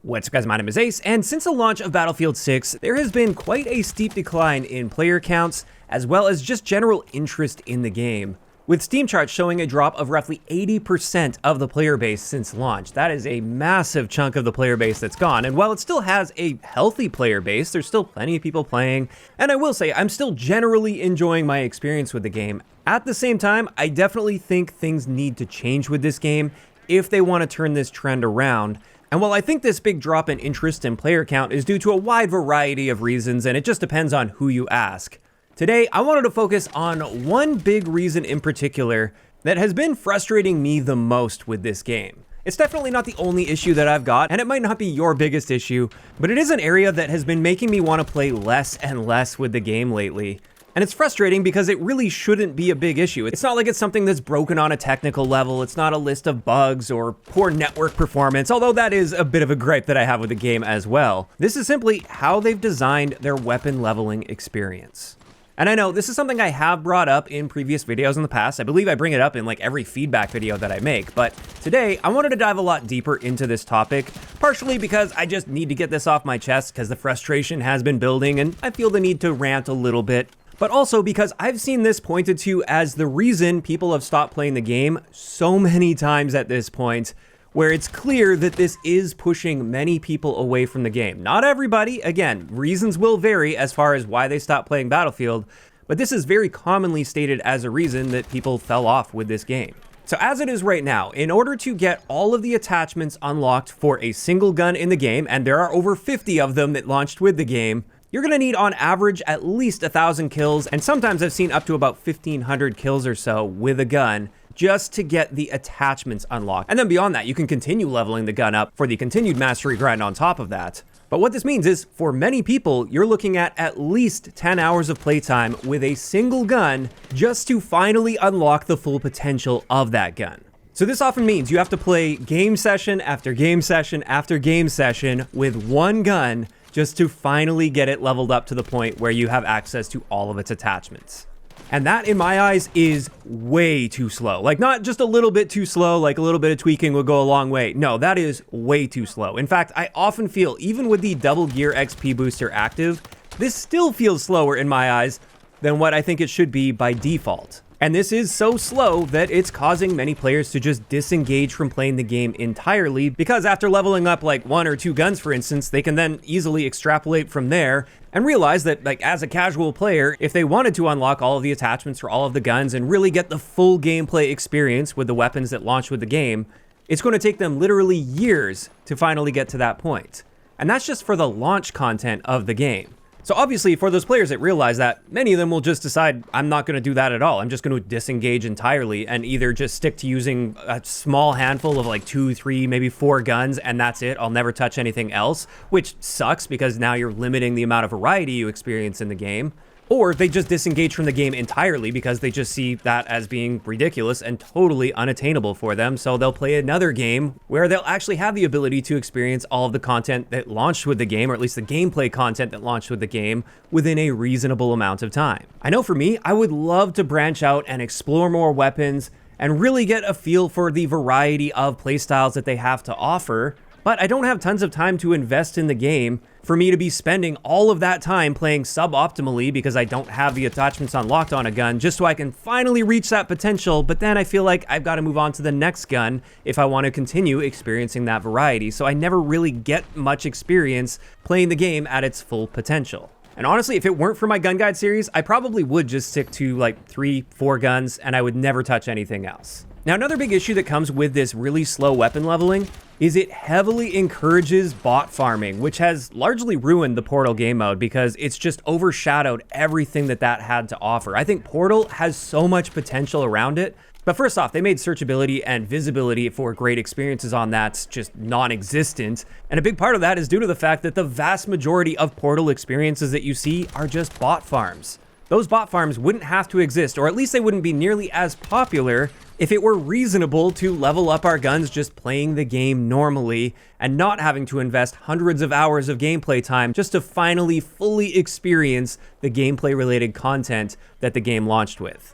What's up guys, my name is Ace, and since the launch of Battlefield 6, there has been quite a steep decline in player counts, as well as just general interest in the game. With Steam charts showing a drop of roughly 80% of the player base since launch. That is a massive chunk of the player base that's gone, and while it still has a healthy player base, there's still plenty of people playing, and I will say, I'm still generally enjoying my experience with the game. At the same time, I definitely think things need to change with this game if they want to turn this trend around. And while I think this big drop in interest in player count is due to a wide variety of reasons, and it just depends on who you ask, today I wanted to focus on one big reason in particular that has been frustrating me the most with this game. It's definitely not the only issue that I've got, and it might not be your biggest issue, but it is an area that has been making me want to play less and less with the game lately. And it's frustrating because it really shouldn't be a big issue. It's not like it's something that's broken on a technical level. It's not a list of bugs or poor network performance, although that is a bit of a gripe that I have with the game as well. This is simply how they've designed their weapon leveling experience. And I know this is something I have brought up in previous videos in the past. I believe I bring it up in like every feedback video that I make, but today I wanted to dive a lot deeper into this topic, partially because I just need to get this off my chest because the frustration has been building and I feel the need to rant a little bit. But also because I've seen this pointed to as the reason people have stopped playing the game so many times at this point, where it's clear that this is pushing many people away from the game. Not everybody, again, reasons will vary as far as why they stopped playing Battlefield, but this is very commonly stated as a reason that people fell off with this game. So as it is right now, in order to get all of the attachments unlocked for a single gun in the game, and there are over 50 of them that launched with the game, you're gonna need on average at least 1,000 kills, and sometimes I've seen up to about 1,500 kills or so with a gun just to get the attachments unlocked. And then beyond that, you can continue leveling the gun up for the continued mastery grind on top of that. But what this means is, for many people, you're looking at least 10 hours of playtime with a single gun just to finally unlock the full potential of that gun. So this often means you have to play game session after game session after game session with one gun just to finally get it leveled up to the point where you have access to all of its attachments. And that, in my eyes, is way too slow. Like, not just a little bit too slow, like a little bit of tweaking would go a long way. No, that is way too slow. In fact, I often feel, even with the double gear XP booster active, this still feels slower in my eyes than what I think it should be by default. And this is so slow that it's causing many players to just disengage from playing the game entirely, because after leveling up like 1 or 2 guns, for instance, they can then easily extrapolate from there and realize that, like, as a casual player, if they wanted to unlock all of the attachments for all of the guns and really get the full gameplay experience with the weapons that launch with the game, it's going to take them literally years to finally get to that point. And that's just for the launch content of the game. So obviously, for those players that realize that, many of them will just decide, I'm not going to do that at all. I'm just going to disengage entirely and either just stick to using a small handful of like 2, 3, maybe 4 guns, and that's it. I'll never touch anything else, which sucks because now you're limiting the amount of variety you experience in the game. Or they just disengage from the game entirely because they just see that as being ridiculous and totally unattainable for them. So they'll play another game where they'll actually have the ability to experience all of the content that launched with the game, or at least the gameplay content that launched with the game, within a reasonable amount of time. I know for me, I would love to branch out and explore more weapons and really get a feel for the variety of playstyles that they have to offer, but I don't have tons of time to invest in the game for me to be spending all of that time playing suboptimally because I don't have the attachments unlocked on a gun just so I can finally reach that potential, but then I feel like I've got to move on to the next gun if I want to continue experiencing that variety, so I never really get much experience playing the game at its full potential. And honestly, if it weren't for my gun guide series, I probably would just stick to like 3, 4 guns and I would never touch anything else. Now, another big issue that comes with this really slow weapon leveling is it heavily encourages bot farming, which has largely ruined the Portal game mode because it's just overshadowed everything that had to offer. I think Portal has so much potential around it, but first off, they made searchability and visibility for great experiences on that just non-existent, and a big part of that is due to the fact that the vast majority of Portal experiences that you see are just bot farms. Those bot farms wouldn't have to exist, or at least they wouldn't be nearly as popular if it were reasonable to level up our guns just playing the game normally and not having to invest hundreds of hours of gameplay time just to finally fully experience the gameplay related content that the game launched with.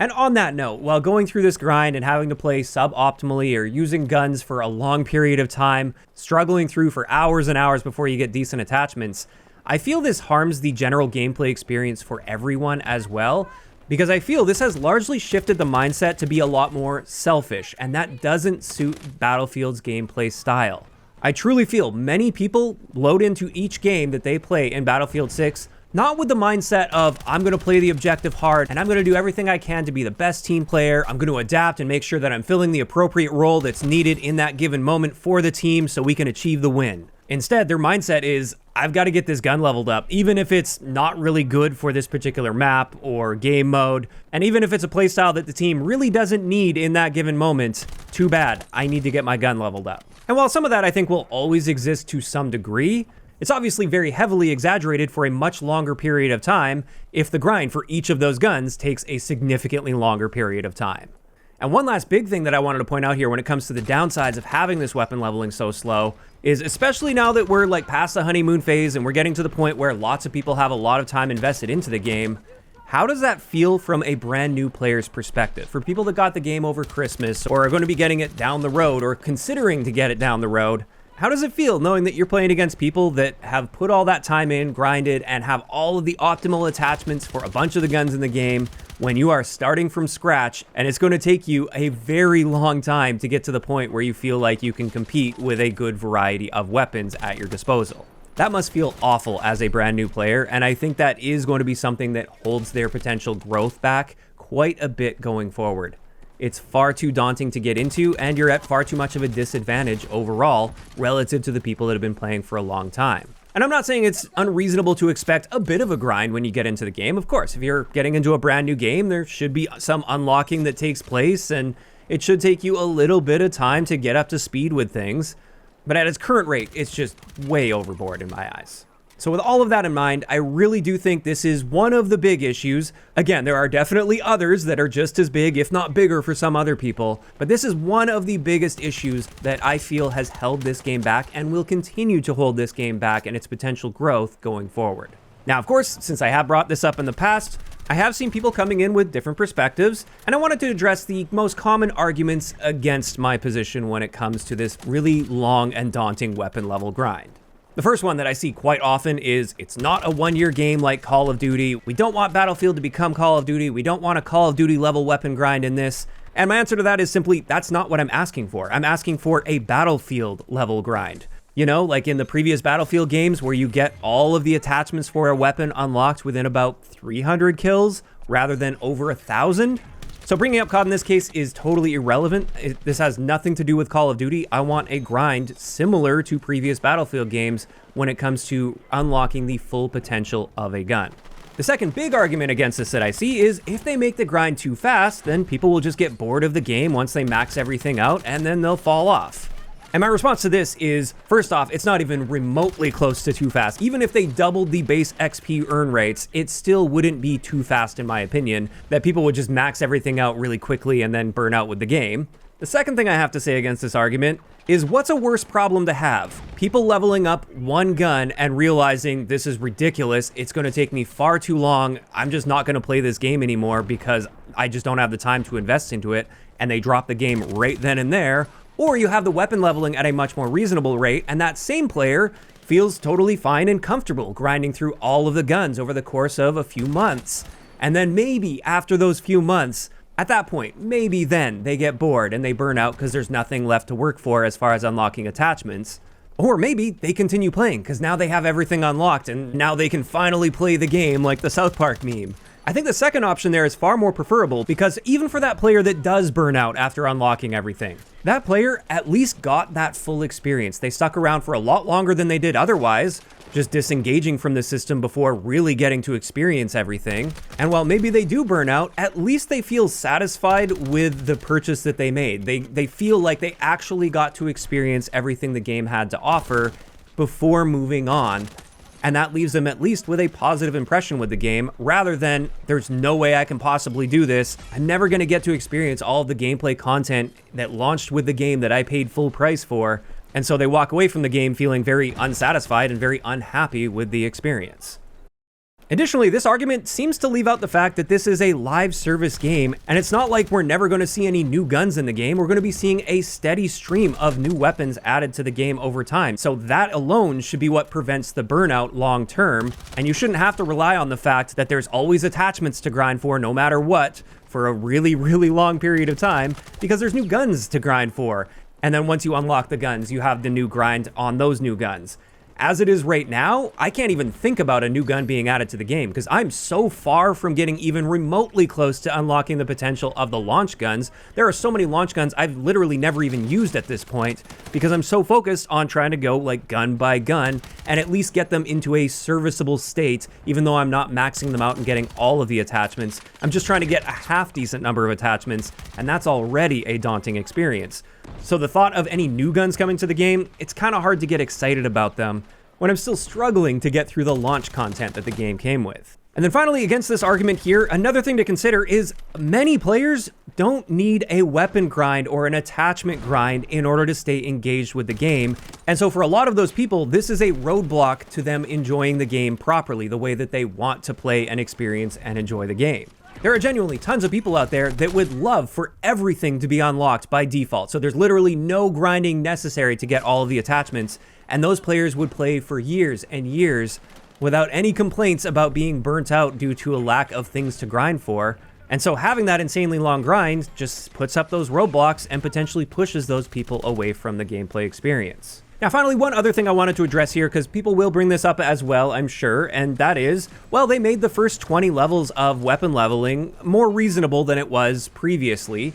And on that note, while going through this grind and having to play suboptimally or using guns for a long period of time, struggling through for hours and hours before you get decent attachments, I feel this harms the general gameplay experience for everyone as well, because I feel this has largely shifted the mindset to be a lot more selfish, and that doesn't suit Battlefield's gameplay style. I truly feel many people load into each game that they play in Battlefield 6 not with the mindset of, I'm going to play the objective hard and I'm going to do everything I can to be the best team player. I'm going to adapt and make sure that I'm filling the appropriate role that's needed in that given moment for the team so we can achieve the win. Instead, their mindset is, I've got to get this gun leveled up, even if it's not really good for this particular map or game mode, and even if it's a playstyle that the team really doesn't need in that given moment, too bad, I need to get my gun leveled up. And while some of that I think will always exist to some degree, it's obviously very heavily exaggerated for a much longer period of time if the grind for each of those guns takes a significantly longer period of time. And one last big thing that I wanted to point out here when it comes to the downsides of having this weapon leveling so slow is, especially now that we're like past the honeymoon phase and we're getting to the point where lots of people have a lot of time invested into the game, how does that feel from a brand new player's perspective? For people that got the game over Christmas or are going to be getting it down the road or considering to get it down the road, how does it feel knowing that you're playing against people that have put all that time in, grinded, and have all of the optimal attachments for a bunch of the guns in the game when you are starting from scratch, and it's going to take you a very long time to get to the point where you feel like you can compete with a good variety of weapons at your disposal? That must feel awful as a brand new player, and I think that is going to be something that holds their potential growth back quite a bit going forward. It's far too daunting to get into, and you're at far too much of a disadvantage overall relative to the people that have been playing for a long time. And I'm not saying it's unreasonable to expect a bit of a grind when you get into the game. Of course, if you're getting into a brand new game, there should be some unlocking that takes place, and it should take you a little bit of time to get up to speed with things. But at its current rate, it's just way overboard in my eyes. So with all of that in mind, I really do think this is one of the big issues. Again, there are definitely others that are just as big, if not bigger for some other people, but this is one of the biggest issues that I feel has held this game back and will continue to hold this game back and its potential growth going forward. Now, of course, since I have brought this up in the past, I have seen people coming in with different perspectives, and I wanted to address the most common arguments against my position when it comes to this really long and daunting weapon level grind. The first one that I see quite often is, it's not a one-year game like Call of Duty. We don't want Battlefield to become Call of Duty. We don't want a Call of Duty level weapon grind in this. And my answer to that is simply, that's not what I'm asking for. I'm asking for a Battlefield level grind. You know, like in the previous Battlefield games where you get all of the attachments for a weapon unlocked within about 300 kills rather than over 1,000. So bringing up COD in this case is totally irrelevant. This has nothing to do with Call of Duty. I want a grind similar to previous Battlefield games when it comes to unlocking the full potential of a gun. The second big argument against this that I see is, if they make the grind too fast, then people will just get bored of the game once they max everything out, and then they'll fall off. And my response to this is, first off, it's not even remotely close to too fast. Even if they doubled the base XP earn rates, it still wouldn't be too fast in my opinion, that people would just max everything out really quickly and then burn out with the game. The second thing I have to say against this argument is, what's a worse problem to have? People leveling up one gun and realizing, this is ridiculous, it's going to take me far too long, I'm just not going to play this game anymore because I just don't have the time to invest into it, and they drop the game right then and there. Or you have the weapon leveling at a much more reasonable rate, and that same player feels totally fine and comfortable grinding through all of the guns over the course of a few months. And then maybe after those few months, at that point, maybe then they get bored and they burn out because there's nothing left to work for as far as unlocking attachments. Or maybe they continue playing because now they have everything unlocked and now they can finally play the game like the South Park meme. I think the second option there is far more preferable, because even for that player that does burn out after unlocking everything, that player at least got that full experience. They stuck around for a lot longer than they did otherwise, just disengaging from the system before really getting to experience everything. And while maybe they do burn out, at least they feel satisfied with the purchase that they made. They feel like they actually got to experience everything the game had to offer before moving on. And that leaves them at least with a positive impression with the game, rather than, there's no way I can possibly do this. I'm never going to get to experience all of the gameplay content that launched with the game that I paid full price for. And so they walk away from the game feeling very unsatisfied and very unhappy with the experience. Additionally, this argument seems to leave out the fact that this is a live service game, and it's not like we're never going to see any new guns in the game. We're going to be seeing a steady stream of new weapons added to the game over time. So that alone should be what prevents the burnout long term, and you shouldn't have to rely on the fact that there's always attachments to grind for no matter what for a really, really long period of time, because there's new guns to grind for. And then once you unlock the guns, you have the new grind on those new guns. As it is right now, I can't even think about a new gun being added to the game because I'm so far from getting even remotely close to unlocking the potential of the launch guns. There are so many launch guns I've literally never even used at this point because I'm so focused on trying to go like gun by gun and at least get them into a serviceable state, even though I'm not maxing them out and getting all of the attachments. I'm just trying to get a half decent number of attachments, and that's already a daunting experience. So the thought of any new guns coming to the game, it's kind of hard to get excited about them when I'm still struggling to get through the launch content that the game came with. And then finally, against this argument here, another thing to consider is many players don't need a weapon grind or an attachment grind in order to stay engaged with the game. And so for a lot of those people, this is a roadblock to them enjoying the game properly, the way that they want to play and experience and enjoy the game. There are genuinely tons of people out there that would love for everything to be unlocked by default. So there's literally no grinding necessary to get all of the attachments. And those players would play for years and years without any complaints about being burnt out due to a lack of things to grind for. And so having that insanely long grind just puts up those roadblocks and potentially pushes those people away from the gameplay experience. Now, finally, one other thing I wanted to address here, because people will bring this up as well, I'm sure, and that is, well, they made the first 20 levels of weapon leveling more reasonable than it was previously.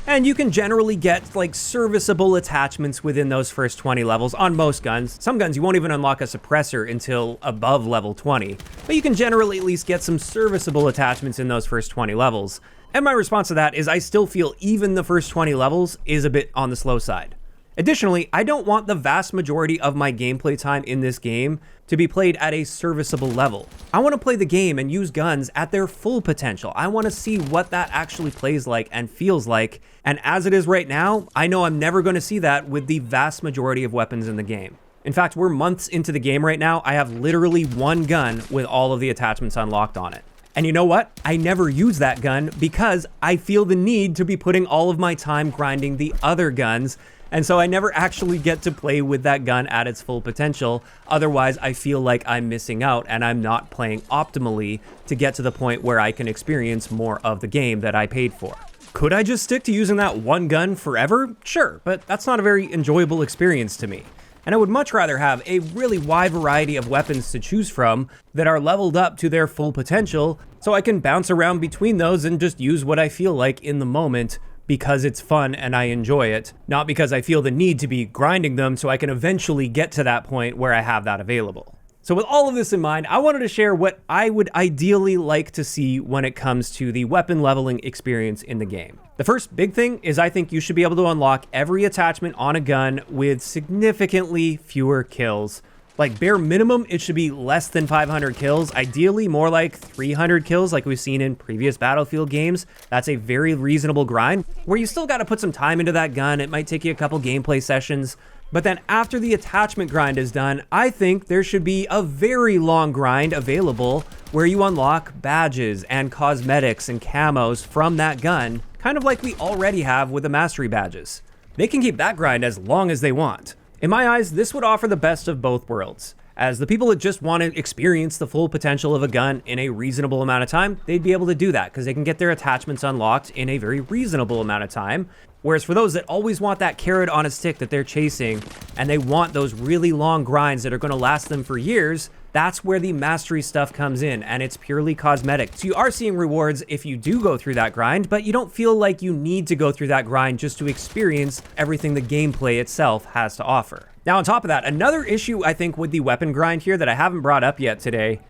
And you can generally get like serviceable attachments within those first 20 levels on most guns. Some guns you won't even unlock a suppressor until above level 20, but you can generally at least get some serviceable attachments in those first 20 levels. And my response to that is I still feel even the first 20 levels is a bit on the slow side. Additionally, I don't want the vast majority of my gameplay time in this game to be played at a serviceable level. I want to play the game and use guns at their full potential. I want to see what that actually plays like and feels like. And as it is right now, I know I'm never going to see that with the vast majority of weapons in the game. In fact, we're months into the game right now. I have literally one gun with all of the attachments unlocked on it. And you know what? I never use that gun because I feel the need to be putting all of my time grinding the other guns. And so I never actually get to play with that gun at its full potential. Otherwise, I feel like I'm missing out and I'm not playing optimally to get to the point where I can experience more of the game that I paid for. Could I just stick to using that one gun forever? Sure, but that's not a very enjoyable experience to me. And I would much rather have a really wide variety of weapons to choose from that are leveled up to their full potential so I can bounce around between those and just use what I feel like in the moment because it's fun and I enjoy it, not because I feel the need to be grinding them so I can eventually get to that point where I have that available. So with all of this in mind, I wanted to share what I would ideally like to see when it comes to the weapon leveling experience in the game. The first big thing is I think you should be able to unlock every attachment on a gun with significantly fewer kills. Like bare minimum, it should be less than 500 kills, ideally more like 300 kills like we've seen in previous Battlefield games. That's a very reasonable grind where you still got to put some time into that gun. It might take you a couple gameplay sessions. But then after the attachment grind is done, I think there should be a very long grind available where you unlock badges and cosmetics and camos from that gun, kind of like we already have with the mastery badges. They can keep that grind as long as they want. In my eyes, this would offer the best of both worlds. As the people that just want to experience the full potential of a gun in a reasonable amount of time, they'd be able to do that because they can get their attachments unlocked in a very reasonable amount of time. Whereas for those that always want that carrot on a stick that they're chasing and they want those really long grinds that are going to last them for years, that's where the mastery stuff comes in, and it's purely cosmetic. So you are seeing rewards if you do go through that grind, but you don't feel like you need to go through that grind just to experience everything the gameplay itself has to offer. Now, on top of that, another issue I think with the weapon grind here that I haven't brought up yet today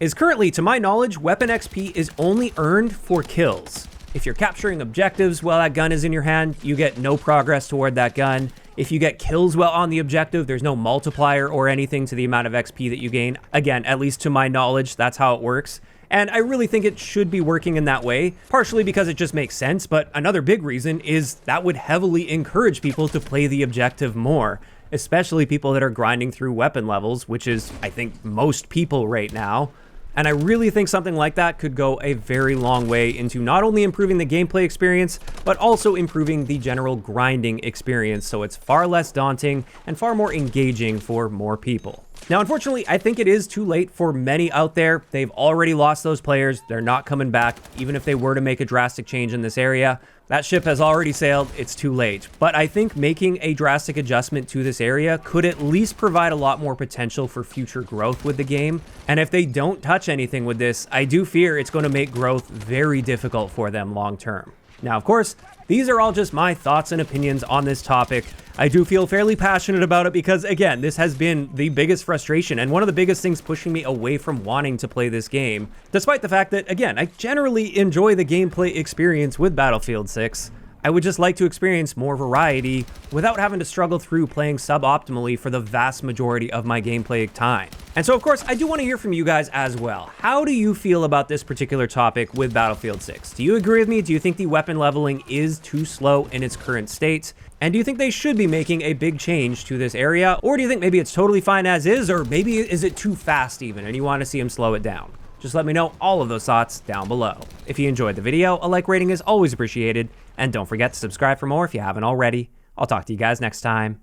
is currently, to my knowledge, weapon XP is only earned for kills. If you're capturing objectives while that gun is in your hand, you get no progress toward that gun. If you get kills while on the objective, there's no multiplier or anything to the amount of XP that you gain. Again, at least to my knowledge, that's how it works. And I really think it should be working in that way, partially because it just makes sense, but another big reason is that would heavily encourage people to play the objective more, especially people that are grinding through weapon levels, which is, I think, most people right now. And I really think something like that could go a very long way into not only improving the gameplay experience, but also improving the general grinding experience, so it's far less daunting and far more engaging for more people. Now, unfortunately, I think it is too late for many out there. They've already lost those players. They're not coming back, even if they were to make a drastic change in this area. That ship has already sailed. It's too late. But I think making a drastic adjustment to this area could at least provide a lot more potential for future growth with the game. And if they don't touch anything with this, I do fear it's going to make growth very difficult for them long term. Now, of course, these are all just my thoughts and opinions on this topic. I do feel fairly passionate about it because, again, this has been the biggest frustration and one of the biggest things pushing me away from wanting to play this game, despite the fact that, again, I generally enjoy the gameplay experience with Battlefield 6. I would just like to experience more variety without having to struggle through playing suboptimally for the vast majority of my gameplay time. And so, of course, I do want to hear from you guys as well. How do you feel about this particular topic with Battlefield 6? Do you agree with me? Do you think the weapon leveling is too slow in its current state? And do you think they should be making a big change to this area? Or do you think maybe it's totally fine as is? Or maybe is it too fast even and you want to see them slow it down? Just let me know all of those thoughts down below. If you enjoyed the video, a like rating is always appreciated. And don't forget to subscribe for more if you haven't already. I'll talk to you guys next time.